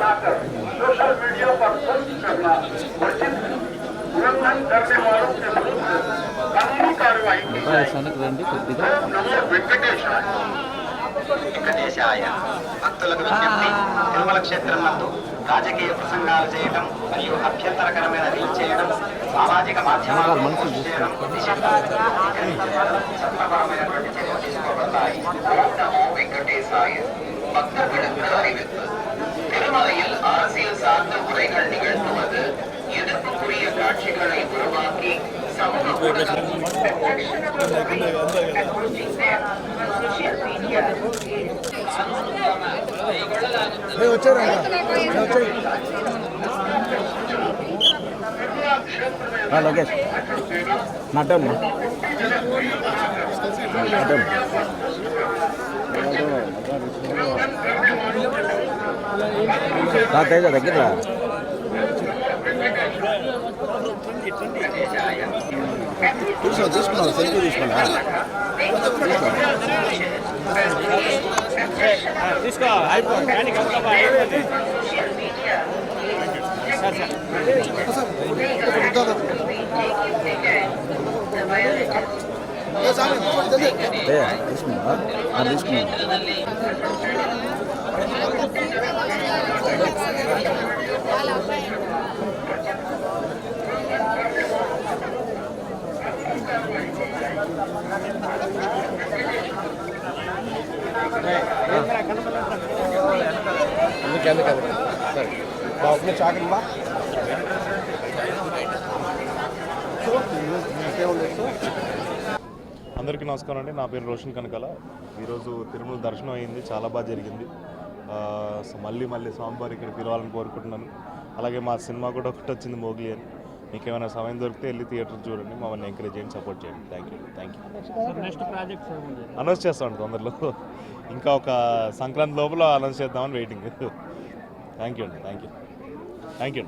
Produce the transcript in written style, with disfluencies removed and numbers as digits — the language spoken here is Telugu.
बनाकर सोशल मीडिया पर पोस्ट करना वर्जित है। उल्लंघन करने वालों के विरुद्ध कानूनी कार्रवाई की जाएगी। नमो वेंकटेशाय। వెంకటేశాయ. భక్తులకు విజ్ఞప్తి, తిరుమల క్షేత్రం నందు రాజకీయ ప్రసంగాలు చేయడం మరియు అభ్యంతరకరమైన రీల్ చేయడం, సామాజిక మాధ్యమాలు పోస్ట్ చేయడం చట్టపరమైనటువంటి చర్యలు తీసుకోబడతాయి. నమో వెంకటేశాయ. பக்தர்களுக்கு அறிவிப்பு. திருமலையில் அரசியல் சார்ந்த உரைகள் நிகழ்த்துவது எதிர்ப்புக்குரிய காட்சிகளை உருவாக்கி சமூக లోకేష్ నటన్ తేజ దగ్గర తీసుకున్నా సెల్ఫీ తీసుకున్నా తీసుకో చాకమ్మా అందరికీ నమస్కారం అండి. నా పేరు రోషన్ కనకాల. ఈరోజు తిరుమల దర్శనం అయింది, చాలా బాగా జరిగింది. సో మళ్ళీ స్వామివారి ఇక్కడ పిలవాలని కోరుకుంటున్నాను. అలాగే మా సినిమా కూడా ఒకటి వచ్చింది, మోగ్లీ అని. మీకు ఏమైనా సమయం దొరికితే వెళ్ళి థియేటర్ చూడండి, మమ్మల్ని ఎంకరేజ్ చేయండి, సపోర్ట్ చేయండి. Thank you. అనౌన్స్ చేస్తాను తొందరలో, ఇంకా ఒక సంక్రాంతి లోపల అనౌన్స్ చేద్దామని వెయిటింగ్. థ్యాంక్ యూ అండి.